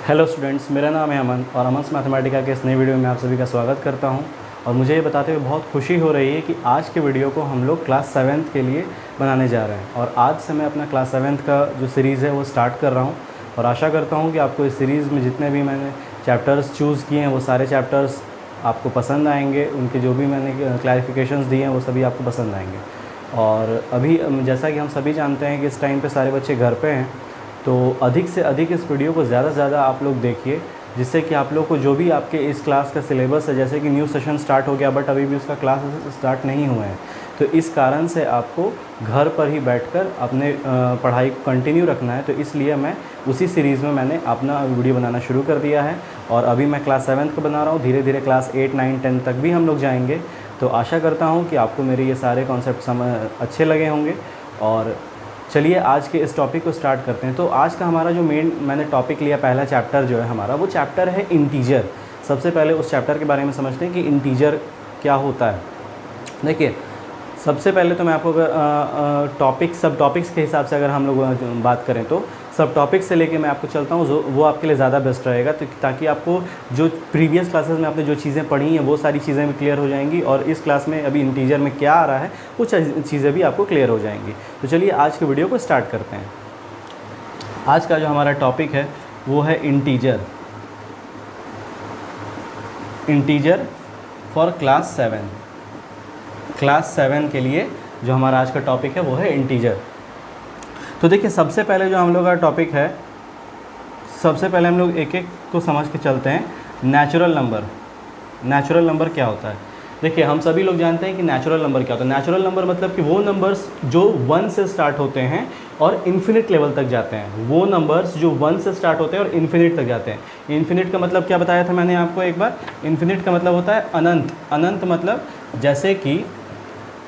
Hello students, मेरा नाम है अमन और अमन्स मैथमेटिका के इस नई वीडियो में आप सभी का स्वागत करता हूं। और मुझे ये बताते हुए बहुत खुशी हो रही है कि आज के वीडियो को हम लोग क्लास 7th के लिए बनाने जा रहे हैं। और आज से मैं अपना क्लास 7th का जो सीरीज़ है वो स्टार्ट कर रहा हूं और आशा करता हूं कि आपको इस सीरीज़ में जितने भी मैंने चैप्टर्स चूज़ किए हैं वो सारे चैप्टर्स आपको पसंद आएंगे। उनके जो भी मैंने क्लैरिफिकेशंस दिए हैं वो सभी आपको पसंद आएंगे। और अभी जैसा कि हम सभी जानते हैं कि इस टाइम पे सारे बच्चे घर पे हैं, तो अधिक से अधिक इस वीडियो को ज़्यादा से ज़्यादा आप लोग देखिए, जिससे कि आप लोग को जो भी आपके इस क्लास का सिलेबस है, जैसे कि न्यू सेशन स्टार्ट हो गया बट अभी भी उसका क्लास स्टार्ट नहीं हुए हैं, तो इस कारण से आपको घर पर ही बैठकर अपने पढ़ाई को कंटिन्यू रखना है। तो इसलिए मैं उसी सीरीज़ में मैंने अपना वीडियो बनाना शुरू कर दिया है और अभी मैं क्लास 7th का बना रहा हूँ। धीरे धीरे क्लास 8, 9, 10 तक भी हम लोग जाएंगे। तो आशा करता हूँ कि आपको मेरे ये सारे कॉन्सेप्ट अच्छे लगे होंगे। और चलिए आज के इस टॉपिक को स्टार्ट करते हैं। तो आज का हमारा जो मैंने टॉपिक लिया, पहला चैप्टर जो है हमारा, वो चैप्टर है इंटीजर। सबसे पहले उस चैप्टर के बारे में समझते हैं कि इंटीजर क्या होता है। देखिए, सबसे पहले तो मैं आपको सब टॉपिक्स के हिसाब से अगर हम लोग बात करें तो सब टॉपिक्स से लेके मैं आपको चलता हूँ, जो वो आपके लिए ज़्यादा बेस्ट रहेगा। तो ताकि आपको जो प्रीवियस क्लासेस में आपने जो चीज़ें पढ़ी हैं वो सारी चीज़ें भी क्लियर हो जाएंगी और इस क्लास में अभी इंटीजर में क्या आ रहा है वो चीज़ें भी आपको क्लियर हो जाएंगी। तो चलिए आज के वीडियो को स्टार्ट करते हैं। आज का जो हमारा टॉपिक है वो है इंटीजर फॉर क्लास 7 के लिए जो हमारा आज का टॉपिक है वो है इंटीजर। तो देखिए, सबसे पहले जो हम लोग का टॉपिक है, सबसे पहले हम लोग एक एक को समझ के चलते हैं। नेचुरल नंबर क्या होता है। देखिए, हम सभी लोग जानते हैं कि नेचुरल नंबर क्या होता है। नेचुरल नंबर मतलब कि वो नंबर्स जो 1 से स्टार्ट होते हैं और इन्फिनिट लेवल तक जाते हैं। वो नंबर्स जो 1 से स्टार्ट होते हैं और इन्फिनिट तक जाते हैं। इन्फिनिट का मतलब क्या बताया था मैंने आपको एक बार। इन्फिनिट का मतलब होता है अनंत। अनंत मतलब जैसे कि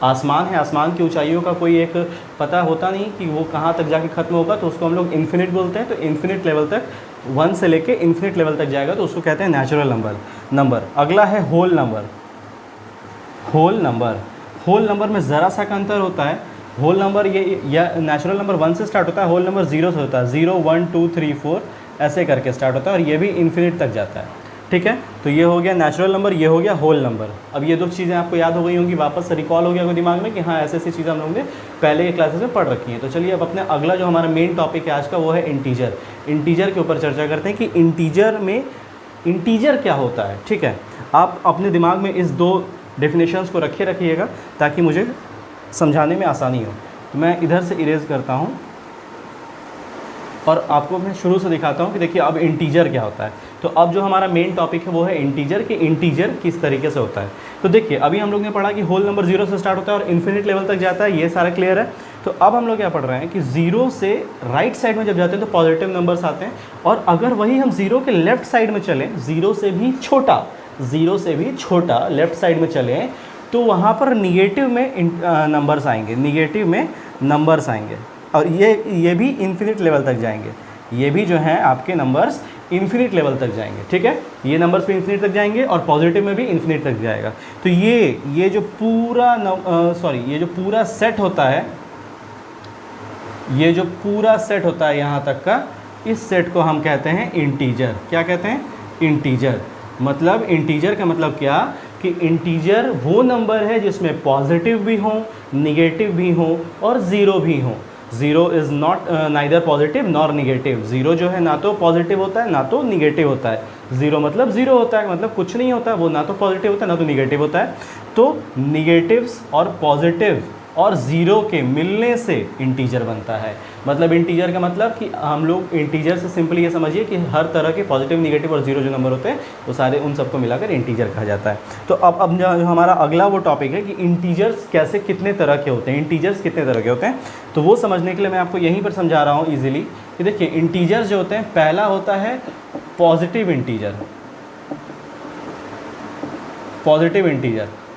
आसमान है, आसमान की ऊंचाइयों का कोई एक पता होता नहीं कि वो कहाँ तक जाके ख़त्म होगा, तो उसको हम लोग इन्फिनिट बोलते हैं। तो इन्फिनिट लेवल तक 1 से लेके इन्फिनिट लेवल तक जाएगा तो उसको कहते हैं नेचुरल नंबर। अगला है होल नंबर में ज़रा सा का अंतर होता है। होल नंबर या नेचुरल नंबर 1 से स्टार्ट होता है, होल नंबर 0 से होता है। 0, 1, 2, 3, 4 ऐसे करके स्टार्ट होता है और ये भी इन्फिनिट तक जाता है। ठीक है, तो ये हो गया नेचुरल नंबर, ये हो गया होल नंबर। अब ये दो चीज़ें आपको याद हो गई होंगी, वापस से रिकॉल हो गया होगा दिमाग में कि हाँ ऐसी चीज़ें हम लोगों ने पहले के क्लासेस में पढ़ रखी हैं। तो चलिए अब अपने अगला जो हमारा मेन टॉपिक है आज का वो है इंटीजर। इंटीजर के ऊपर चर्चा करते हैं कि इंटीजर क्या होता है। ठीक है, आप अपने दिमाग में इस दो डेफिनेशंस को रखिएगा ताकि मुझे समझाने में आसानी हो। तो मैं इधर से इरेज करता हूँ और आपको मैं शुरू से दिखाता हूँ कि देखिए अब इंटीजर क्या होता है। तो अब जो हमारा मेन टॉपिक है वो है इंटीजर, कि इंटीजर किस तरीके से होता है। तो देखिए, अभी हम लोग ने पढ़ा कि होल नंबर 0 से स्टार्ट होता है और इन्फिनिट लेवल तक जाता है, ये सारा क्लियर है। तो अब हम लोग क्या पढ़ रहे हैं कि 0 से राइट साइड में जब जाते हैं तो पॉजिटिव नंबर्स आते हैं, और अगर वही हम 0 के लेफ्ट साइड में चलें, 0 से भी छोटा लेफ्ट साइड में चलें, तो वहाँ पर निगेटिव में नंबर्स आएंगे और ये भी इन्फिनिट लेवल तक जाएंगे। ये भी जो हैं आपके नंबर्स इन्फिनिट लेवल तक जाएंगे। ठीक है, ये नंबर्स भी इन्फिनिट तक जाएंगे और पॉजिटिव में भी इन्फिनिट तक जाएगा। तो ये जो पूरा सेट होता है, यहाँ तक का, इस सेट को हम कहते हैं इंटीजर। क्या कहते हैं? इंटीजर। मतलब इंटीजर का मतलब क्या कि इंटीजर वो नंबर है जिसमें पॉजिटिव भी हो, निगेटिव भी हो और ज़ीरो भी हो। Zero is not neither positive nor negative. Zero जो है ना तो पॉजिटिव होता है ना तो निगेटिव होता है। ज़ीरो मतलब ज़ीरो होता है, मतलब कुछ नहीं होता है, वो ना तो पॉजिटिव होता है ना तो निगेटिव होता है। तो निगेटिव्स और पॉजिटिव और ज़ीरो के मिलने से इंटीजर बनता है। मतलब इंटीजर का मतलब कि हम लोग इंटीजर से सिंपली ये समझिए कि हर तरह के पॉजिटिव, निगेटिव और ज़ीरो जो नंबर होते हैं वो सारे उन सबको मिलाकर इंटीजर कहा जाता है। तो अब जो हमारा अगला वो टॉपिक है कि इंटीजर्स कितने तरह के होते हैं, तो वो समझने के लिए मैं आपको यहीं पर समझा रहा हूँ ईजिली कि देखिए इंटीजर्स जो होते हैं, पहला होता है पॉजिटिव इंटीजर।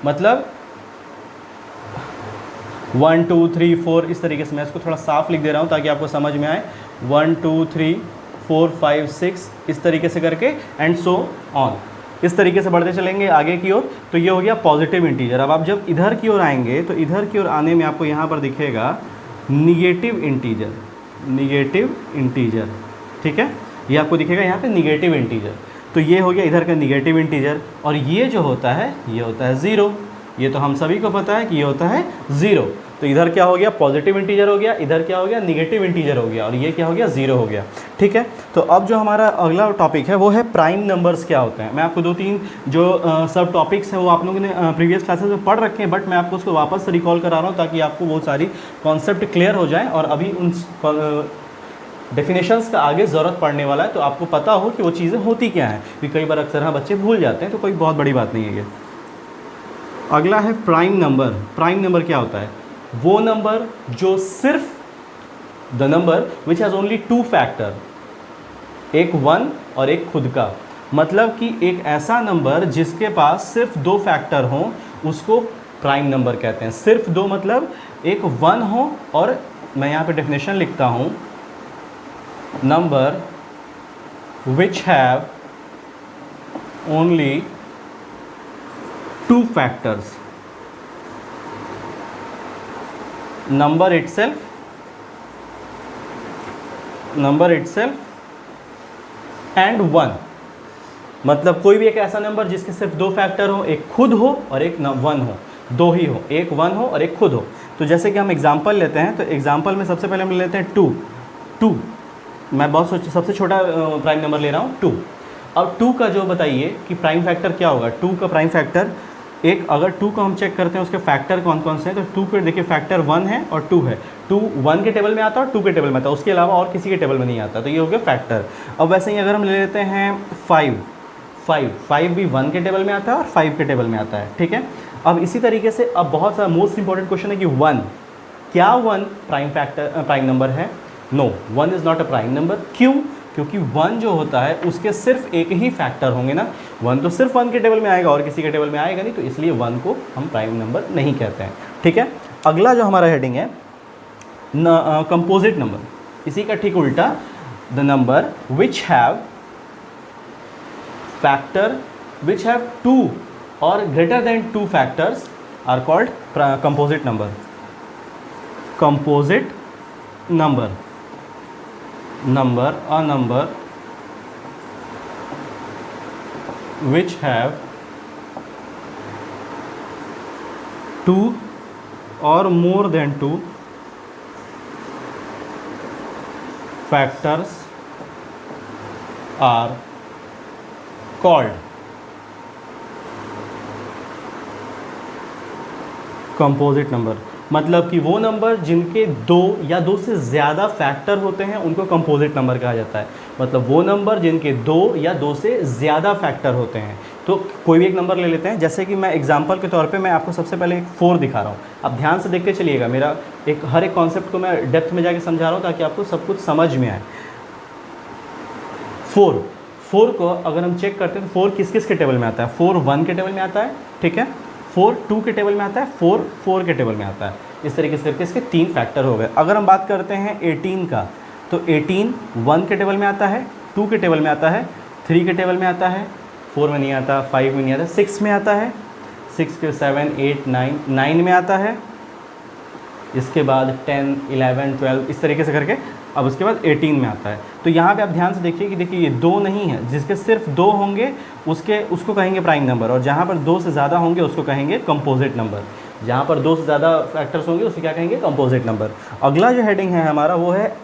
मतलब 1, 2, 3, 4 इस तरीके से। मैं इसको थोड़ा साफ लिख दे रहा हूँ ताकि आपको समझ में आए। 1, 2, 3, 4, 5, 6 इस तरीके से करके एंड सो ऑन, इस तरीके से बढ़ते चलेंगे आगे की ओर। तो ये हो गया पॉजिटिव इंटीजर। अब आप जब इधर की ओर आएंगे तो इधर की ओर आने में आपको यहाँ पर दिखेगा निगेटिव इंटीजर। ठीक है, ये आपको दिखेगा यहाँ पे निगेटिव इंटीजर। तो ये हो गया इधर का निगेटिव इंटीजर, और ये जो होता है ये होता है ज़ीरो। ये तो हम सभी को पता है कि ये होता है ज़ीरो। तो इधर क्या हो गया, पॉजिटिव इंटीजर हो गया, इधर क्या हो गया, निगेटिव इंटीजर हो गया, और ये क्या हो गया, ज़ीरो हो गया। ठीक है, तो अब जो हमारा अगला टॉपिक है वो है प्राइम नंबर्स क्या होते हैं। मैं आपको 2-3 जो सब टॉपिक्स हैं वो आप लोगों ने प्रीवियस क्लासेस में पढ़ रखे हैं, बट मैं आपको उसको वापस से रिकॉल करा रहा हूँ ताकि आपको वो सारी कॉन्सेप्ट क्लियर हो जाए, और अभी उन डेफिनेशंस का आगे ज़रूरत पड़ने वाला है, तो आपको पता हो कि वो चीज़ें होती क्या हैं, क्योंकि कई बार अक्सर हाँ बच्चे भूल जाते हैं, तो कोई बहुत बड़ी बात नहीं है ये। अगला है प्राइम नंबर। प्राइम नंबर क्या होता है, वो नंबर जो सिर्फ the number which has only 2 factor, एक 1 और एक खुद का। मतलब कि एक ऐसा नंबर जिसके पास सिर्फ 2 फैक्टर हों उसको प्राइम नंबर कहते हैं। सिर्फ 2 मतलब एक 1 हो, और मैं यहाँ पे डेफिनेशन लिखता हूँ, number which have only 2 factors, number itself and 1। मतलब कोई भी एक ऐसा नंबर जिसके सिर्फ 2 फैक्टर हो, एक खुद हो और एक 1 हो, 2 ही हो, एक 1 हो और एक खुद हो। तो जैसे कि हम एग्जांपल लेते हैं, तो एग्जांपल में सबसे पहले हम लेते हैं 2। मैं सबसे छोटा प्राइम नंबर ले रहा हूँ 2। अब 2 का जो बताइए कि प्राइम फैक्टर क्या होगा। 2 का प्राइम फैक्टर एक, अगर 2 को हम चेक करते हैं उसके फैक्टर कौन कौन से हैं, तो 2 के देखिए फैक्टर 1 है और 2 है। 2 1 के टेबल में आता है और 2 के टेबल में आता है, उसके अलावा और किसी के टेबल में नहीं आता। तो ये हो गया फैक्टर। अब वैसे ही अगर हम ले लेते हैं 5 भी 1 के टेबल में आता है और 5 के टेबल में आता है। ठीक है, अब इसी तरीके से अब बहुत सारा मोस्ट इंपॉर्टेंट क्वेश्चन है कि 1, क्या 1 प्राइम नंबर है? No, 1 is not a prime number. क्यों? क्योंकि 1 जो होता है उसके सिर्फ एक ही फैक्टर होंगे ना। 1 तो सिर्फ 1 के टेबल में आएगा और किसी के टेबल में आएगा नहीं, तो इसलिए 1 को हम प्राइम नंबर नहीं कहते हैं। ठीक है, अगला जो हमारा हेडिंग है कंपोजिट नंबर, इसी का ठीक उल्टा, the number which have factor which have 2 और greater than 2 factors are called composite number. Composite number, a number which have 2 or more than 2 factors are called composite number. मतलब कि वो number जिनके 2 या 2 से ज़्यादा फैक्टर होते हैं उनको कंपोजिट नंबर कहा जाता है। मतलब वो नंबर जिनके 2 या 2 से ज़्यादा फैक्टर होते हैं। तो कोई भी एक नंबर ले लेते हैं, जैसे कि मैं एग्जांपल के तौर पे मैं आपको सबसे पहले एक 4 दिखा रहा हूँ। अब ध्यान से देखते चलिएगा, मेरा हर एक कॉन्सेप्ट को मैं डेप्थ में जाके समझा रहा हूँ ताकि आपको सब कुछ समझ में आए। 4 को अगर हम चेक करते हैं तो 4 किस किस के टेबल में आता है? 4 1 के टेबल में आता है, ठीक है, 4 2 के टेबल में आता है, 4 4 के टेबल में आता है। इस तरीके से करके इसके 3 फैक्टर हो गए। अगर हम बात करते हैं 18 का, तो 18 1 के टेबल में आता है, 2 के टेबल में आता है, 3 के टेबल में आता है, 4 में नहीं आता, 5 में नहीं आता, 6 में आता है, 6 के 7 8 9 में आता है, इसके बाद 10 11 12 इस तरीके से करके अब उसके बाद 18 में आता है। तो यहाँ पे आप ध्यान से देखिए कि देखिए ये 2 नहीं है, जिसके सिर्फ 2 होंगे उसको कहेंगे प्राइम नंबर, और जहाँ पर 2 से ज़्यादा होंगे उसको कहेंगे कंपोजिट नंबर। जहाँ पर 2 से ज़्यादा फैक्टर्स होंगे उसे क्या कहेंगे? Composite number. अगला जो हेडिंग है हमारा वो है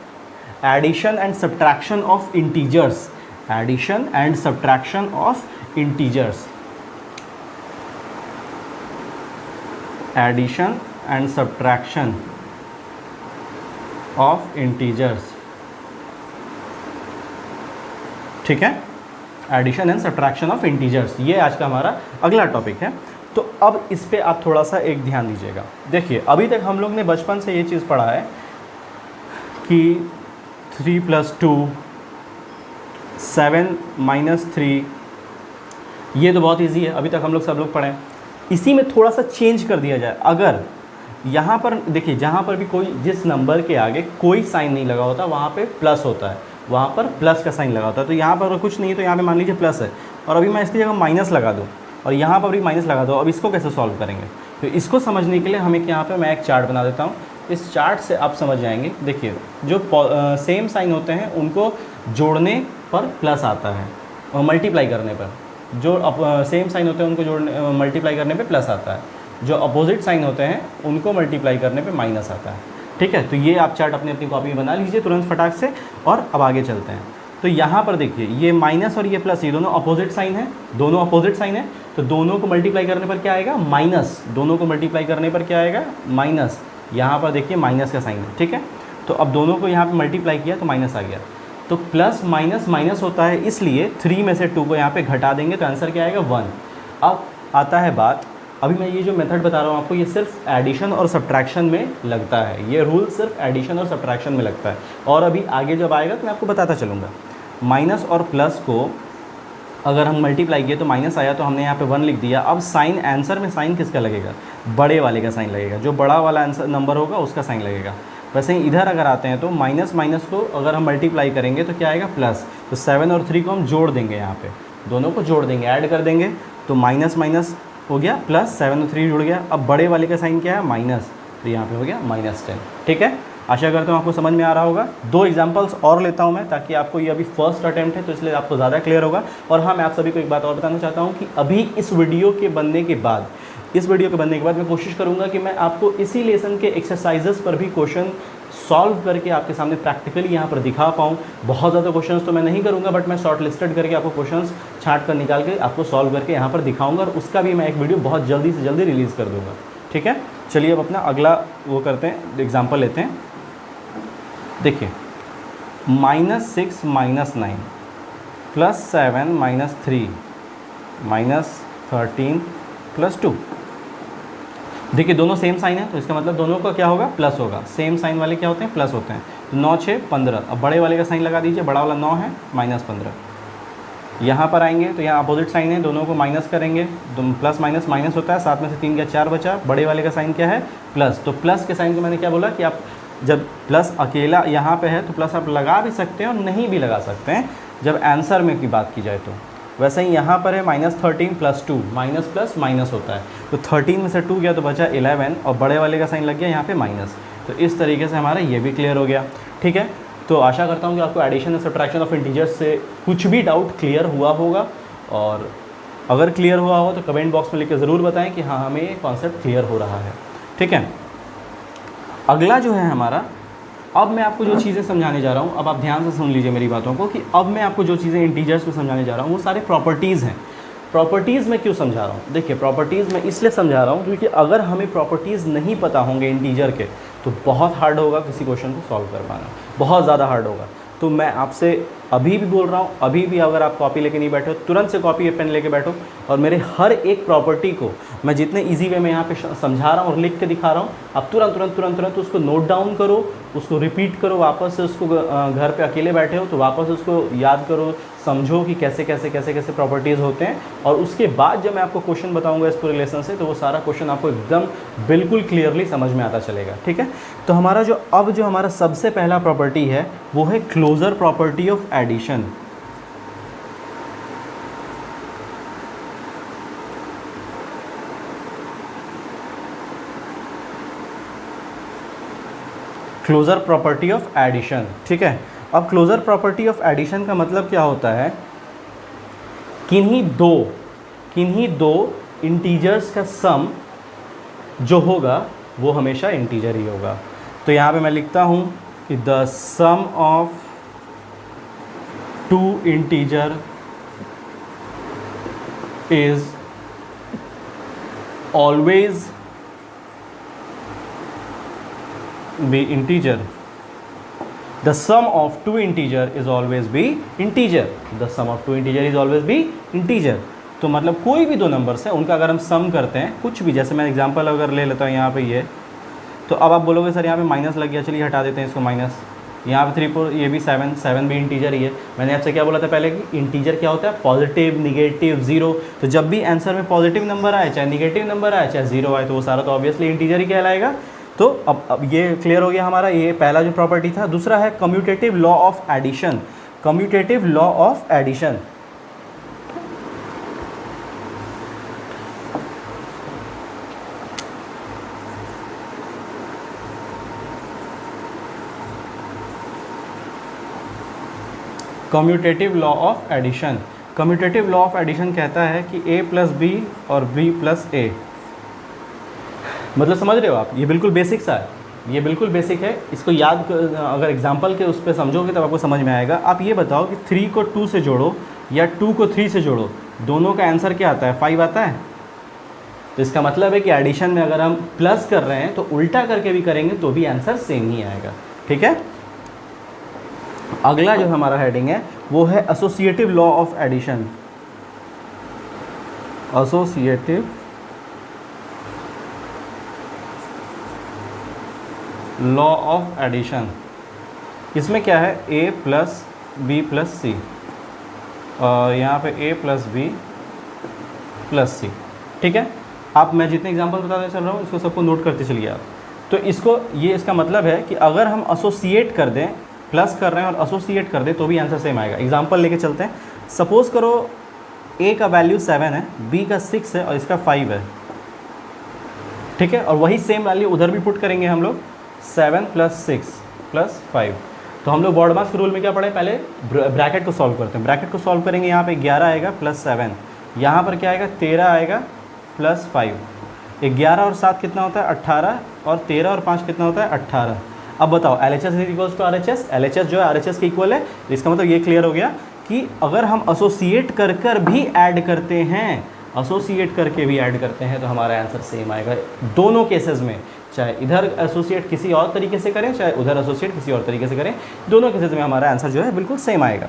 addition and subtraction of integers. Addition and subtraction of integers. Addition and subtraction of integers, ठीक है, addition and subtraction of integers, ये आज का हमारा अगला टॉपिक है। तो अब इस पे आप थोड़ा सा एक ध्यान दीजिएगा। देखिए अभी तक हम लोग ने बचपन से ये चीज़ पढ़ा है कि 3 + 2 7 - 3, ये तो बहुत इजी है, अभी तक हम लोग सब लोग पढ़े हैं। इसी में थोड़ा सा चेंज कर दिया जाए। अगर यहाँ पर देखिए, जहाँ पर भी कोई जिस नंबर के आगे कोई साइन नहीं लगा होता वहाँ पे प्लस होता है, वहाँ पर प्लस का साइन लगा होता है। तो यहाँ पर कुछ नहीं है, तो यहाँ पे मान लीजिए प्लस है, और अभी मैं इसकी जगह माइनस लगा दूँ और यहाँ पर भी माइनस लगा दो। अब इसको कैसे सॉल्व करेंगे? तो इसको समझने के लिए हमें यहाँ पे मैं एक चार्ट बना देता हूँ। इस चार्ट से आप समझ जाएंगे। देखिए जो सेम साइन होते हैं उनको जोड़ने पर प्लस आता है और मल्टीप्लाई करने पर, जो सेम साइन होते हैं उनको जोड़ने मल्टीप्लाई करने पे प्लस आता है, जो अपोजिट साइन होते हैं उनको मल्टीप्लाई करने पे माइनस आता है। ठीक है, तो ये आप चार्ट अपनी कॉपी में बना लीजिए तुरंत फटाक से। और अब आगे चलते हैं। तो यहाँ पर देखिए ये माइनस और ये प्लस, ये दोनों अपोजिट साइन है, दोनों अपोजिट साइन है, तो दोनों को मल्टीप्लाई करने पर क्या आएगा? माइनस। दोनों को मल्टीप्लाई करने पर क्या आएगा? माइनस। यहाँ पर देखिए माइनस का साइन है। ठीक है, तो अब दोनों को यहाँ पे मल्टीप्लाई किया तो माइनस आ गया। तो प्लस माइनस माइनस होता है, इसलिए 3 में से 2 को यहाँ पे घटा देंगे तो आंसर क्या आएगा? 1। अब आता है बात, अभी मैं ये जो मेथड बता रहा हूँ आपको, ये सिर्फ एडिशन और सब्ट्रैक्शन में लगता है। ये रूल सिर्फ एडिशन और सब्ट्रैक्शन में लगता है, और अभी आगे जब आएगा तो मैं आपको बताता चलूँगा। माइनस और प्लस को अगर हम मल्टीप्लाई किए तो माइनस आया, तो हमने यहाँ पे 1 लिख दिया। अब साइन, आंसर में साइन किसका लगेगा? बड़े वाले का साइन लगेगा। जो बड़ा वाला आंसर नंबर होगा उसका साइन लगेगा। वैसे ही इधर अगर आते हैं तो माइनस माइनस को अगर हम मल्टीप्लाई करेंगे तो क्या आएगा? प्लस। तो 7 और 3 को हम जोड़ देंगे, यहाँ पे दोनों को जोड़ देंगे, ऐड कर देंगे, तो माइनस माइनस हो गया प्लस, 7 और 3 जुड़ गया। अब बड़े वाले का साइन क्या है? माइनस, तो यहाँ पे हो गया -10। ठीक है, आशा करता हूँ आपको समझ में आ रहा होगा। 2 एग्जांपल्स और लेता हूँ मैं, ताकि आपको ये अभी फर्स्ट अटेम्प्ट है तो इसलिए आपको ज़्यादा क्लियर होगा। और हाँ, मैं आप सभी को एक बात और बताना चाहता हूँ कि अभी इस वीडियो के बनने के बाद मैं कोशिश करूँगा कि मैं आपको इसी लेसन के एक्सरसाइजेस पर भी क्वेश्चन सॉल्व करके आपके सामने प्रैक्टिकली यहाँ पर दिखा पाऊँ। बहुत ज़्यादा क्वेश्चंस तो मैं नहीं करूँगा, बट मैं शॉर्ट लिस्टेड करके आपको क्वेश्चंस छांट कर निकाल के आपको सॉल्व करके यहाँ पर दिखाऊँगा, और उसका भी मैं एक वीडियो बहुत जल्दी से जल्दी रिलीज़ कर दूँगा। ठीक है, चलिए अब अपना अगला वो करते हैं, एग्जाम्पल लेते हैं। देखिए -6 -9 +7 -3 -13 +2। देखिए दोनों सेम साइन है, तो इसका मतलब दोनों का क्या होगा? प्लस होगा। सेम साइन वाले क्या होते हैं? प्लस होते हैं। तो 9 6 15। अब बड़े वाले का साइन लगा दीजिए, बड़ा वाला 9 है, -15। यहाँ पर आएंगे तो यहाँ अपोजिट साइन है, दोनों को माइनस करेंगे, तो प्लस माइनस माइनस होता है, 7 में से 3 गया 4 बचा। बड़े वाले का साइन क्या है? प्लस। तो प्लस के साइन को मैंने क्या बोला कि आप जब प्लस अकेला यहाँ पे है तो प्लस आप लगा भी सकते हैं और नहीं भी लगा सकते हैं, जब आंसर में की बात की जाए तो। वैसे ही यहाँ पर है -13 +2, माइनस प्लस माइनस होता है, तो 13 में से 2 गया तो बचा 11, और बड़े वाले का साइन लग गया यहाँ पे माइनस। तो इस तरीके से हमारा ये भी क्लियर हो गया। ठीक है, तो आशा करता हूँ कि आपको एडिशन और सब्ट्रैक्शन ऑफ इंटीजर्स से कुछ भी डाउट क्लियर हुआ होगा, और अगर क्लियर हुआ हो तो कमेंट बॉक्स में लिख के ज़रूर बताएं कि हाँ, हमें ये कॉन्सेप्ट क्लियर हो रहा है। ठीक है, अगला जो है हमारा, अब मैं आपको जो चीज़ें समझाने जा रहा हूँ, अब आप ध्यान से सुन लीजिए मेरी बातों को, कि अब मैं आपको जो चीज़ें इंटीजर्स में समझाने जा रहा हूँ वो सारे प्रॉपर्टीज़ हैं। प्रॉपर्टीज़ में क्यों समझा रहा हूँ? देखिए प्रॉपर्टीज़ में इसलिए समझा रहा हूँ क्योंकि अगर हमें प्रॉपर्टीज़ नहीं पता होंगे इंटीजर के तो बहुत हार्ड होगा किसी क्वेश्चन को सॉल्व कर पाना, बहुत ज़्यादा हार्ड होगा। तो मैं आपसे अभी भी बोल रहा हूँ, अभी भी अगर आप कॉपी लेके नहीं बैठे हो, तुरंत से कॉपी या पेन लेके बैठो, और मेरे हर एक प्रॉपर्टी को मैं जितने इजी वे में यहाँ पे समझा रहा हूँ और लिख के दिखा रहा हूँ, आप तुरंत तुरंत तुरंत तुरंत उसको नोट डाउन करो, उसको रिपीट करो, वापस से उसको घर पे अकेले बैठे हो तो वापस उसको याद करो, समझो कि कैसे कैसे कैसे कैसे प्रॉपर्टीज़ होते हैं, और उसके बाद जब मैं आपको क्वेश्चन बताऊंगा इस पूरे लेसन से, तो वो सारा क्वेश्चन आपको एकदम बिल्कुल क्लियरली समझ में आता चलेगा। ठीक है, तो हमारा जो हमारा सबसे पहला प्रॉपर्टी है वो है closure property of addition. Closure property of addition. ठीक है, अब क्लोजर प्रॉपर्टी ऑफ एडिशन का मतलब क्या होता है? किन्हीं दो इंटीजर्स का सम जो होगा वो हमेशा इंटीजर ही होगा। तो यहाँ पे मैं लिखता हूँ कि the sum of two integer is always be integer. The sum of two integer is always be integer. The sum of two integer is always be integer. तो मतलब कोई भी दो नंबर्स हैं उनका अगर हम सम करते हैं, कुछ भी, जैसे मैं एग्जांपल अगर ले लेता हूँ यहाँ पे ये, तो अब आप बोलोगे सर यहाँ पे माइनस लग गया, चलिए हटा देते हैं इसको माइनस। यहाँ पे 3 4, ये भी 7 भी इंटीजर ही है। मैंने आपसे क्या बोला था पहले कि इंटीजर क्या होता है? Positive, negative, zero. तो जब भी आंसर में पॉजिटिव नंबर आए, चाहे निगेटिव नंबर आए, चाहे जीरो आए, तो वो सारा तो ऑब्वियसली इंटीजर ही कहलाएगा। तो अब ये क्लियर हो गया हमारा, ये पहला जो प्रॉपर्टी था। दूसरा है commutative law of addition. Commutative law of addition, commutative law of addition. Commutative law of addition कहता है कि a प्लस बी और b प्लस a, मतलब समझ रहे हो आप, ये बिल्कुल बेसिक सा है, ये बिल्कुल बेसिक है। इसको याद अगर एग्जांपल के उस पर समझोगे तब आपको समझ में आएगा। आप ये बताओ कि 3 को 2 से जोड़ो या 2 को 3 से जोड़ो, दोनों का आंसर क्या आता है? 5 आता है। तो इसका मतलब है कि एडिशन में अगर हम प्लस कर रहे हैं तो उल्टा करके भी करेंगे तो भी आंसर सेम ही आएगा। ठीक है, अगला जो हमारा हेडिंग है वो है associative law of addition. Associative law of addition, इसमें क्या है? a plus b plus c, और यहाँ पे a plus b plus c. ठीक है, आप मैं जितने एग्जांपल बताते चल रहा हूँ इसको सबको नोट करते चलिए आप। तो इसको ये इसका मतलब है कि अगर हम एसोसिएट कर दें, प्लस कर रहे हैं और एसोसिएट कर दें तो भी आंसर सेम आएगा। एग्जांपल लेके चलते हैं। सपोज़ करो a का वैल्यू 7 है, b का 6 है और इसका 5 है। ठीक है, और वही सेम वैल्यू उधर भी पुट करेंगे हम लोग, 7 प्लस 6 प्लस 5। तो हम लोग बॉडमास के रूल में क्या पढ़े? पहले ब्रैकेट को सॉल्व करते हैं। ब्रैकेट को सॉल्व करेंगे, यहाँ पे 11 आएगा प्लस 7, यहाँ पर क्या आएगा? 13 आएगा प्लस 5। 11 और 7 कितना होता है? 18, और 13 और 5 कितना होता है? 18। अब बताओ LHS is equals to RHS, LHS जो है RHS के इक्वल है। तो इसका मतलब ये क्लियर हो गया कि अगर हम एसोसिएट कर कर भी ऐड करते हैं, एसोसिएट करके भी ऐड करते हैं तो हमारा आंसर सेम आएगा दोनों केसेस में। चाहे इधर एसोसिएट किसी और तरीके से करें, चाहे उधर एसोसिएट किसी और तरीके से करें, दोनों केसेस में हमारा आंसर जो है बिल्कुल सेम आएगा।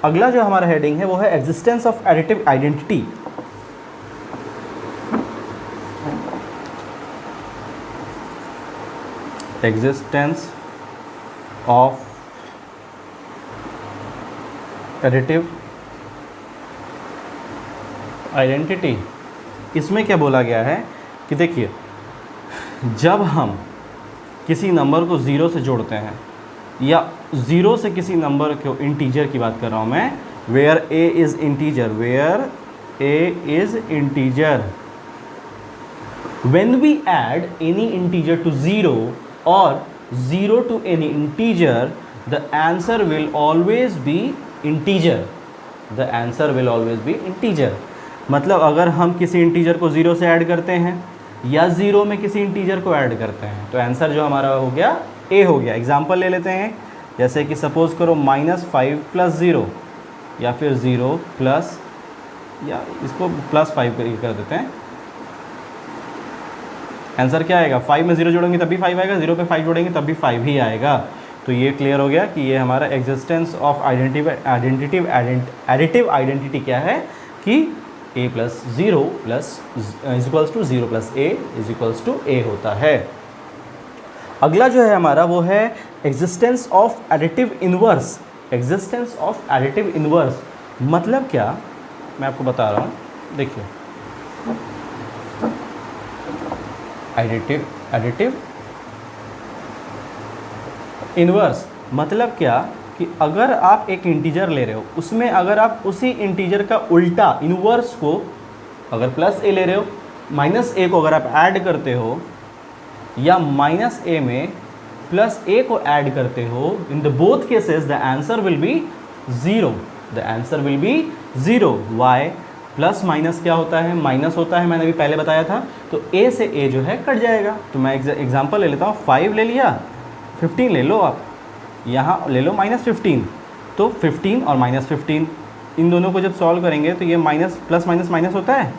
अगला जो हमारा हेडिंग है वो है existence of additive identity. Existence of additive identity, इसमें क्या बोला गया है कि देखिए, जब हम किसी नंबर को 0 से जोड़ते हैं या 0 से किसी नंबर को, इंटीजर की बात कर रहा हूँ मैं, where a is integer, where a is integer, when we add any integer to 0 or 0 to any integer, the answer will always be integer, the answer will always be integer। मतलब अगर हम किसी इंटीजर को 0 से add करते हैं या 0 में किसी इंटीजर को ऐड करते हैं तो आंसर जो हमारा हो गया a हो गया। एग्जांपल ले लेते हैं, जैसे कि सपोज़ करो -5 प्लस 0, या फिर 0 प्लस, या इसको +5 कर देते हैं। आंसर क्या आएगा? 5 में 0 जोड़ेंगे तब भी 5 आएगा, 0 पे 5 जोड़ेंगे तब भी 5 ही आएगा। तो ये क्लियर हो गया कि ये हमारा एग्जिस्टेंस ऑफ एडिटिव आइडेंटिटी क्या है कि a plus 0 plus is equals to 0 plus a is equals to a होता है। अगला जो है हमारा वो है existence of additive inverse. Existence of additive inverse मतलब क्या, मैं आपको बता रहा हूँ। देखिए, एडिटिव इनवर्स मतलब क्या कि अगर आप एक इंटीजर ले रहे हो, उसमें अगर आप उसी इंटीजर का उल्टा इनवर्स को, अगर प्लस a ले रहे हो, माइनस a को अगर आप ऐड करते हो, या माइनस a में प्लस a को ऐड करते हो, in the both cases the answer will be 0, the answer will be 0। Why? Plus minus क्या होता है? माइनस होता है, मैंने अभी पहले बताया था। तो a से a जो है कट जाएगा। तो मैं एग्जांपल ले लेता हूँ, 5 ले लिया, 15 ले लो, आप यहाँ ले लो -15। तो 15 और -15 इन दोनों को जब सॉल्व करेंगे तो ये माइनस प्लस माइनस माइनस होता है,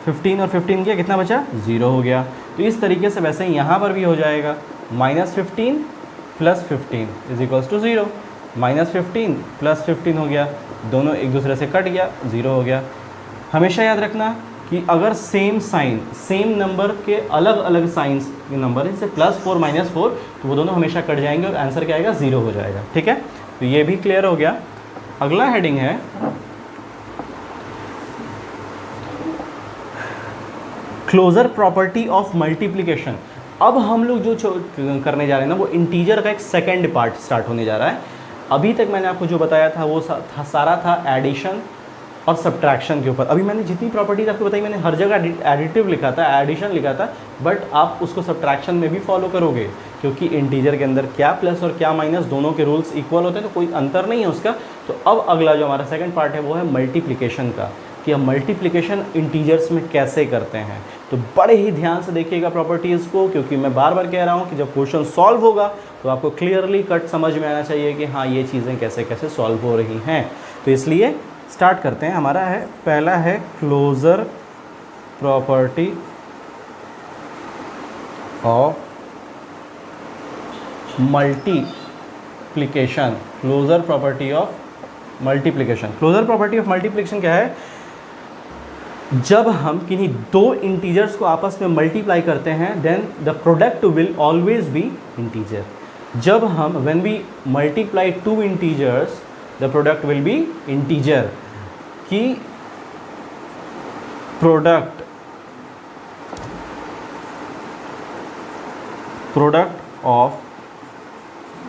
15 और 15 किया, कितना बचा? 0 हो गया। तो इस तरीके से वैसे यहाँ पर भी हो जाएगा, -15 plus 15 is equals to 0, -15 plus 15 हो गया, दोनों एक दूसरे से कट गया, 0 हो गया। हमेशा याद रखना कि अगर सेम साइन, सेम नंबर के अलग अलग साइंस के नंबर, जैसे +4 -4, तो वो दोनों हमेशा कट जाएंगे और आंसर क्या आएगा? 0 हो जाएगा। ठीक है, तो ये भी क्लियर हो गया। अगला हेडिंग है क्लोजर प्रॉपर्टी ऑफ मल्टीप्लिकेशन। अब हम लोग जो करने जा रहे हैं ना, वो इंटीजर का एक सेकेंड पार्ट स्टार्ट होने जा रहा है। अभी तक मैंने आपको जो बताया था वो सारा था एडिशन और सब्ट्रैक्शन के ऊपर। अभी मैंने जितनी प्रॉपर्टीज आपको बताई, मैंने हर जगह एडिटिव लिखा था, एडिशन लिखा था, बट आप उसको सब्ट्रैक्शन में भी फॉलो करोगे, क्योंकि इंटीजर के अंदर क्या प्लस और क्या माइनस दोनों के रूल्स इक्वल होते हैं, तो कोई अंतर नहीं है उसका। तो अब अगला जो हमारा सेकंड पार्ट है वो है मल्टीप्लिकेशन का, कि हम मल्टीप्लिकेशन इंटीजर्स में कैसे करते हैं। तो बड़े ही ध्यान से देखिएगा प्रॉपर्टीज़ को, क्योंकि मैं बार बार कह रहा हूँ कि जब क्वेश्चन सॉल्व होगा तो आपको क्लियरली कट समझ में आना चाहिए कि हाँ ये चीज़ें कैसे कैसे सॉल्व हो रही हैं। तो इसलिए स्टार्ट करते हैं। हमारा है पहला है closure property of multiplication. Closure property of multiplication. Closure property of multiplication क्या है? जब हम किन्हीं दो इंटीजर्स को आपस में मल्टीप्लाई करते हैं then the product will always be integer. जब हम when we multiply two integers the product will be integer. कि product of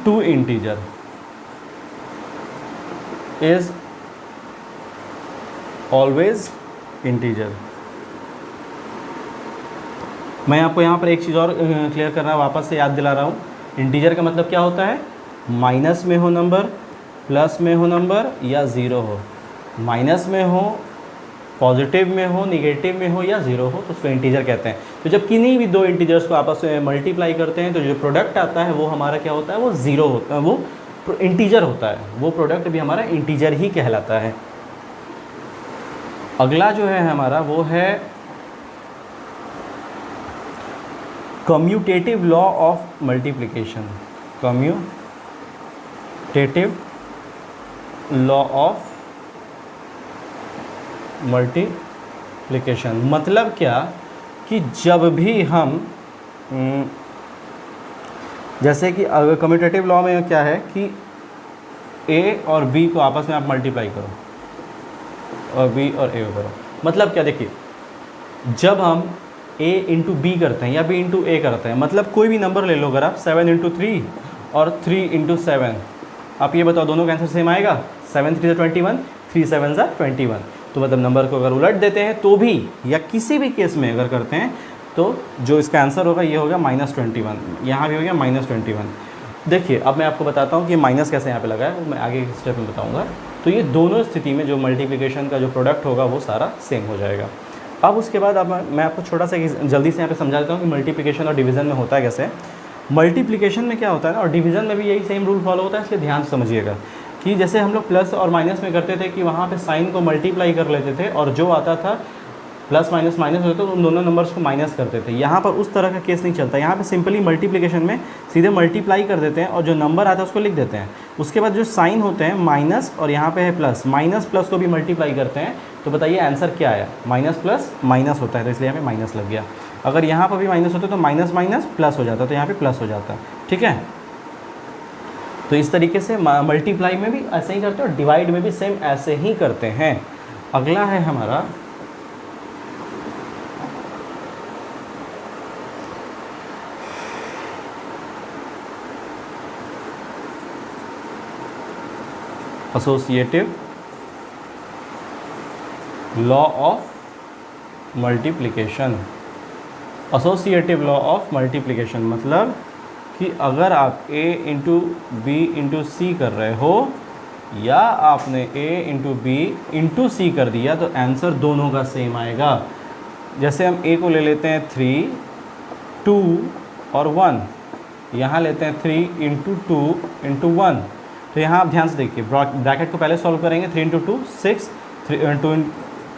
two integer is always integer. मैं आपको यहाँ पर एक चीज़ और क्लियर करना वापस से याद दिला रहा हूँ। इंटीजर का मतलब क्या होता है? माइनस में हो नंबर, प्लस में हो नंबर, या ज़ीरो हो। माइनस में हो, पॉजिटिव में हो, निगेटिव में हो, या ज़ीरो हो, तो उसको इंटीजर कहते हैं। तो जब किन्हीं भी दो इंटीजर्स को आपस में मल्टीप्लाई करते हैं तो जो प्रोडक्ट आता है वो हमारा क्या होता है? वो ज़ीरो होता है, वो इंटीजर होता है। वो प्रोडक्ट भी हमारा इंटीजर ही कहलाता है। अगला जो है हमारा वो है commutative law of multiplication. Commutative law of multiplication मतलब क्या? कि जब भी हम जैसे कि अगर कम्यूटेटिव लॉ में क्या है कि ए और बी को आपस में आप मल्टीप्लाई करो, और बी और ए करो। मतलब क्या? देखिए, जब हम a इंटू बी करते हैं या b इंटू ए करते हैं, मतलब कोई भी नंबर ले लो, अगर आप 7 इंटू 3 और 3 इंटू 7, आप ये बताओ दोनों का आंसर सेम आएगा? 7 3 21, 3 7 21। तो मतलब नंबर को अगर उलट देते हैं तो भी, या किसी भी केस में अगर करते हैं तो जो इसका आंसर होगा ये होगा -21। यहाँ भी हो गया -21। देखिए अब मैं आपको बताता हूँ कि माइनस कैसे यहाँ पे लगा है, वो मैं आगे स्टेप में बताऊँगा। तो ये दोनों स्थिति में जो मल्टीप्लिकेशन का जो प्रोडक्ट होगा वो सारा सेम हो जाएगा। अब उसके बाद अब मैं आपको छोटा सा जल्दी से यहाँ पे समझा देता हूँ कि मल्टीप्लिकेशन और डिवीज़न में होता है कैसे। मल्टीप्लिकेशन में क्या होता है ना, और डिवीज़न में भी यही सेम रूल फॉलो होता है, इसलिए ध्यान से समझिएगा। कि जैसे हम लोग प्लस और माइनस में करते थे कि वहाँ पे साइन को मल्टीप्लाई कर लेते थे और जो आता था प्लस माइनस माइनस होता तो उन दोनों नंबर्स को माइनस करते थे। यहाँ पर उस तरह का केस नहीं चलता। यहाँ पे सिंपली मल्टीप्लिकेशन में सीधे मल्टीप्लाई कर देते हैं और जो नंबर आता है उसको लिख देते हैं। उसके बाद जो साइन होते हैं माइनस और यहाँ पे है प्लस, माइनस प्लस को भी मल्टीप्लाई करते हैं। तो बताइए आंसर क्या आया? माइनस प्लस माइनस होता है, तो इसलिए यहाँ पे माइनस लग गया। अगर यहाँ पर भी माइनस होता तो माइनस माइनस प्लस हो जाता, तो यहाँ पर प्लस हो जाता। ठीक है, तो इस तरीके से मल्टीप्लाई में भी ऐसे ही करते हैं और डिवाइड में भी सेम ऐसे ही करते हैं। अगला है हमारा associative law of multiplication. Associative law of multiplication मतलब कि अगर आप a इंटू बी इंटू सी कर रहे हो या आपने a इंटू बी इंटू सी कर दिया तो आंसर दोनों का सेम आएगा। जैसे हम a को ले लेते हैं 3, 2 और 1, यहाँ लेते हैं 3 इंटू 2 इंटू 1। तो यहाँ आप ध्यान से देखिए, ब्रैकेट को पहले सॉल्व करेंगे। 3 इंटू 2 6,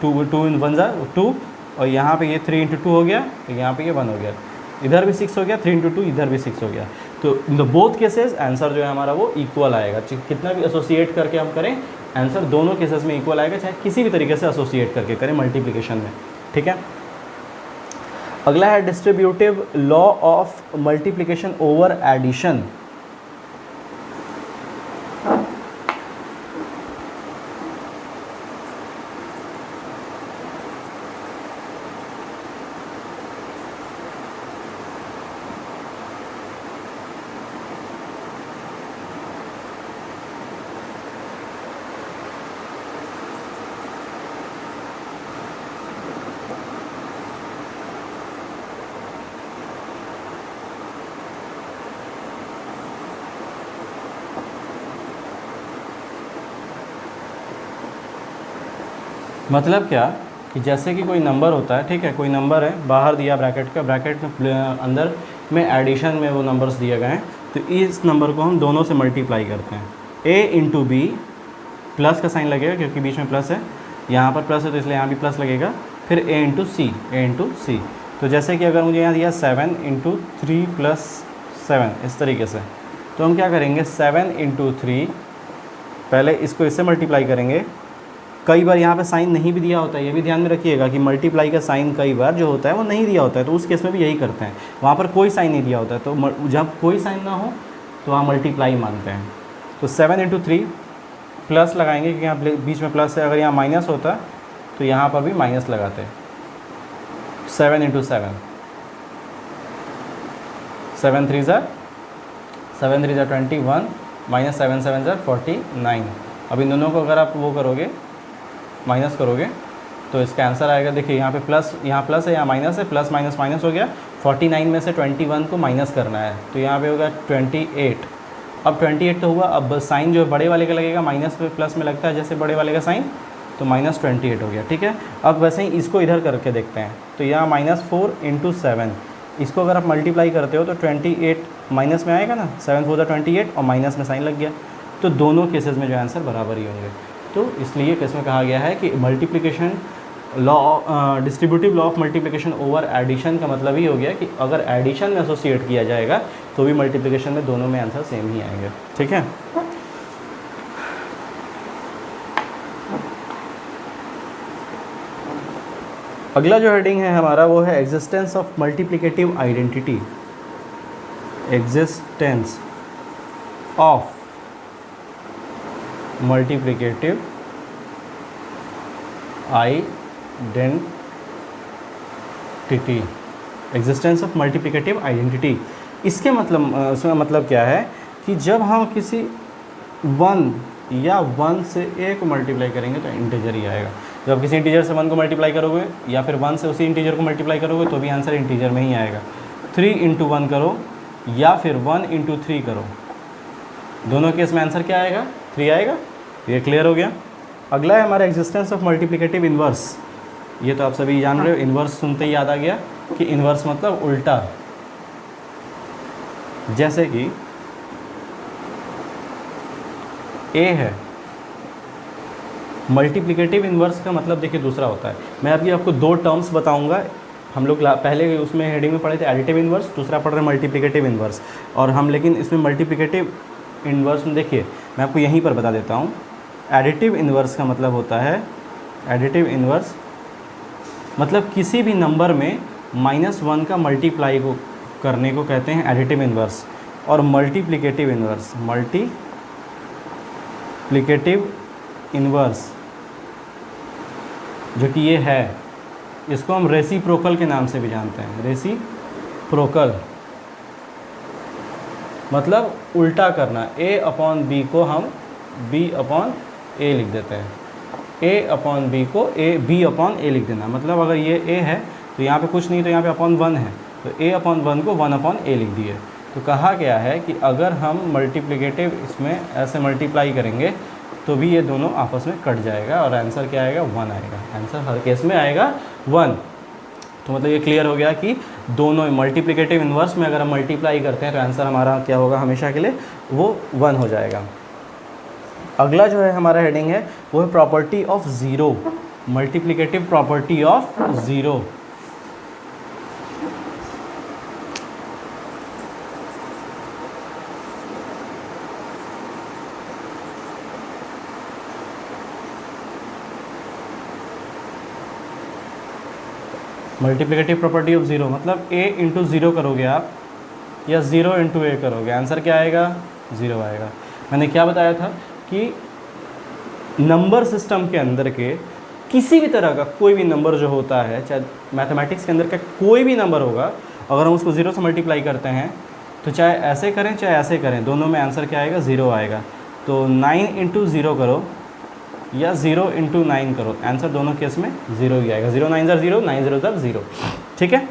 2 इन 1 2, और यहाँ पे ये 3 इंटू 2 हो गया, तो यहाँ पे ये 1 हो गया, इधर भी 6 हो गया, 3 इंटू 2 इधर भी 6 हो गया। तो इन द बोथ केसेस आंसर जो है हमारा वो इक्वल आएगा। कितना भी एसोसिएट करके हम करें आंसर दोनों केसेस में इक्वल आएगा, चाहे किसी भी तरीके से एसोसिएट करके करें मल्टीप्लिकेशन में। ठीक है, अगला है distributive law of multiplication over addition. मतलब क्या कि जैसे कि कोई नंबर होता है, ठीक है, कोई नंबर है बाहर दिया ब्रैकेट का, ब्रैकेट में अंदर में एडिशन में वो नंबर्स दिए गए हैं, तो इस नंबर को हम दोनों से मल्टीप्लाई करते हैं। a इंटू बी, प्लस का साइन लगेगा क्योंकि बीच में प्लस है, यहाँ पर प्लस है तो इसलिए यहाँ भी प्लस लगेगा, फिर a इंटू सी। तो जैसे कि अगर मुझे यहाँ दिया 7 इंटू 3 प्लस 7 इस तरीके से, तो हम क्या करेंगे 7 इंटू 3, पहले इसको इससे मल्टीप्लाई करेंगे। कई बार यहाँ पे साइन नहीं भी दिया होता है, ये भी ध्यान में रखिएगा कि मल्टीप्लाई का साइन कई बार जो होता है वो नहीं दिया होता है, तो उस केस में भी यही करते हैं, वहाँ पर कोई साइन नहीं दिया होता है, तो जब कोई साइन ना हो तो वहाँ मल्टीप्लाई मानते हैं। तो 7 इंटू 3 प्लस लगाएंगे क्योंकि यहाँ बीच में प्लस है, अगर यहाँ माइनस होता तो यहाँ पर भी माइनस लगाते। 7 इंटू 7, 7 3 ज़ा 21 माइनस 7 7 ज़ा 49। अब इन दोनों को अगर आप वो करोगे, माइनस करोगे, तो इसका आंसर आएगा, देखिए यहाँ पे प्लस, यहाँ प्लस है, यहाँ माइनस है, प्लस माइनस माइनस हो गया। 49 में से 21 को माइनस करना है, तो यहाँ पे होगा 28। अब 28 तो हुआ, अब साइन जो बड़े वाले का लगेगा माइनस पे प्लस में लगता है जैसे बड़े वाले का साइन, तो माइनस 28 हो गया, ठीक है। अब वैसे ही इसको इधर करके देखते हैं, तो यहाँ -4 इंटू 7, इसको अगर आप मल्टीप्लाई करते हो तो 28 माइनस में आएगा ना, 7 4 28 और माइनस में साइन लग गया, तो दोनों केसेस में जो आंसर बराबर ही होंगे। तो इसलिए इसमें कहा गया है कि multiplication law, distributive law of multiplication over addition का मतलब ही हो गया कि अगर एडिशन में एसोसिएट किया जाएगा तो भी मल्टीप्लिकेशन में दोनों में आंसर सेम ही आएंगे, ठीक है। अगला जो हेडिंग है हमारा वो है existence of multiplicative identity. Existence of multiplicative identity. Existence of multiplicative identity, इसके मतलब उसमें मतलब क्या है कि जब हम किसी 1 या 1 से a को मल्टीप्लाई करेंगे तो इंटीजर ही आएगा। जब किसी इंटीजर से 1 को मल्टीप्लाई करोगे या फिर 1 से उसी इंटीजर को मल्टीप्लाई करोगे तो भी आंसर इंटीजर में ही आएगा। 3 इंटू 1 करो या फिर 1 इंटू 3 करो, दोनों केस में आंसर क्या आएगा, 3 आएगा। ये क्लियर हो गया। अगला है हमारा एग्जिस्टेंस ऑफ मल्टीप्लिकेटिव इन्वर्स। ये तो आप सभी जान रहे हो, इन्वर्स सुनते ही याद आ गया कि इन्वर्स मतलब उल्टा। जैसे कि a है, मल्टीप्लिकेटिव इन्वर्स का मतलब देखिए दूसरा होता है। मैं अभी आपको 2 टर्म्स बताऊंगा। हम लोग पहले उसमें हेडिंग में पढ़े थे एडिटिव इन्वर्स, दूसरा पढ़ रहे हैं मल्टीप्लिकेटिव इन्वर्स, और हम लेकिन इसमें मल्टीप्लिकेटिव इन्वर्स में देखिए मैं आपको यहीं पर बता देता हूँ। एडिटिव इन्वर्स का मतलब होता है, एडिटिव इन्वर्स मतलब किसी भी नंबर में -1 का मल्टीप्लाई को करने को कहते हैं एडिटिव इन्वर्स। और मल्टीप्लिकेटिव इन्वर्स, मल्टीप्लिकेटिव इन्वर्स जो कि ये है, इसको हम रेसिप्रोकल के नाम से भी जानते हैं। रेसिप्रोकल मतलब उल्टा करना। a अपॉन b को हम b अपॉन a लिख देते हैं। a अपॉन b को b अपॉन a लिख देना, मतलब अगर ये a है तो यहाँ पे कुछ नहीं, तो यहाँ पे अपॉन 1 है, तो a अपॉन 1 को 1 अपॉन a लिख दिए। तो कहा गया है कि अगर हम मल्टीप्लिकेटिव इसमें ऐसे मल्टीप्लाई करेंगे तो भी ये दोनों आपस में कट जाएगा और आंसर क्या आएगा, 1 आएगा। आंसर हर केस में आएगा 1। तो मतलब ये क्लियर हो गया कि दोनों मल्टीप्लिकेटिव इन्वर्स में अगर हम मल्टीप्लाई करते हैं तो आंसर हमारा क्या होगा, हमेशा के लिए वो 1 हो जाएगा। अगला जो है हमारा हेडिंग है वो है property of zero. Multiplicative property of zero. Multiplicative property of zero मतलब a इंटू ज़ीरो करोगे आप या 0 इंटू a करोगे, आंसर क्या आएगा, 0 आएगा। मैंने क्या बताया था कि नंबर सिस्टम के अंदर के किसी भी तरह का कोई भी नंबर जो होता है, चाहे मैथमेटिक्स के अंदर का कोई भी नंबर होगा, अगर हम उसको 0 से मल्टीप्लाई करते हैं तो चाहे ऐसे करें चाहे ऐसे करें, दोनों में आंसर क्या आएगा, 0 आएगा। तो 9 इंटू 0 करो या 0 इंटू 9 करो, आंसर दोनों केस में 0 ही आएगा। 0 9 0, 9 0 0, ठीक है।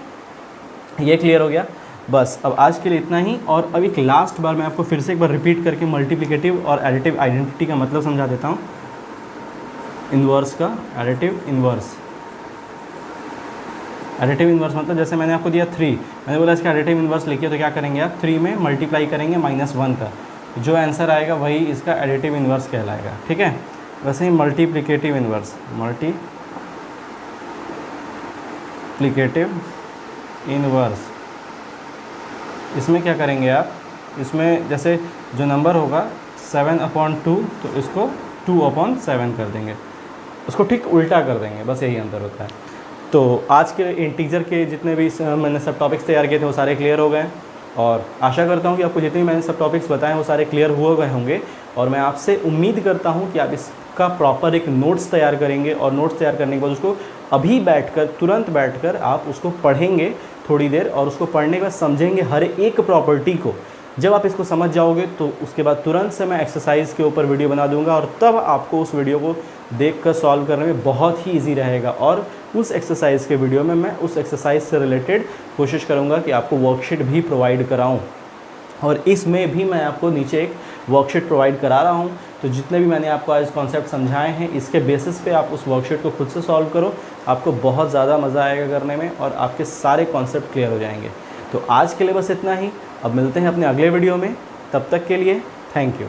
ये क्लियर हो गया। बस अब आज के लिए इतना ही। और अब एक लास्ट बार मैं आपको फिर से एक बार रिपीट करके मल्टीप्लिकेटिव और एडिटिव आइडेंटिटी का मतलब समझा देता हूँ। इन्वर्स का एडिटिव इन्वर्स। एडिटिव इन्वर्स मतलब जैसे मैंने आपको दिया 3, मैंने बोला इसका एडिटिव इन्वर्स लिखिए, तो क्या करेंगे आप 3 में मल्टीप्लाई करेंगे -1 का, जो आंसर आएगा वही इसका एडिटिव इन्वर्स कहलाएगा। ठीक है, वैसे ही मल्टीप्लिकेटिव इन्वर्स, मल्टीप्लिकेटिव इन्वर्स, इसमें क्या करेंगे आप, इसमें जैसे जो नंबर होगा 7/2 तो इसको 2/7 कर देंगे, उसको ठीक उल्टा कर देंगे, बस यही अंतर होता है। तो आज के इंटीजर के जितने भी मैंने सब टॉपिक्स तैयार किए थे वो सारे क्लियर हो गए, और आशा करता हूँ कि आपको जितने भी मैंने सब टॉपिक्स बताए वो सारे क्लियर हुए गए होंगे। और मैं आपसे उम्मीद करता हूँ कि आप इसका प्रॉपर एक नोट्स तैयार करेंगे, और नोट्स तैयार करने के बाद उसको अभी बैठकर, तुरंत बैठकर आप उसको पढ़ेंगे थोड़ी देर, और उसको पढ़ने के बाद समझेंगे हर एक प्रॉपर्टी को। जब आप इसको समझ जाओगे तो उसके बाद तुरंत से मैं एक्सरसाइज के ऊपर वीडियो बना दूंगा, और तब आपको उस वीडियो को देखकर सॉल्व करने में बहुत ही इजी रहेगा। और उस एक्सरसाइज के वीडियो में मैं उस एक्सरसाइज से रिलेटेड कोशिश करूंगा कि आपको वर्कशीट भी प्रोवाइड कराऊं, और इसमें भी मैं आपको नीचे एक वर्कशीट प्रोवाइड करा रहा हूं। तो जितने भी मैंने आपको आज कॉन्सेप्ट समझाए हैं, इसके बेसिस पे आप उस वर्कशीट को खुद से सॉल्व करो, आपको बहुत ज़्यादा मज़ा आएगा करने में, और आपके सारे कॉन्सेप्ट क्लियर हो जाएंगे। तो आज के लिए बस इतना ही, अब मिलते हैं अपने अगले वीडियो में, तब तक के लिए थैंक यू।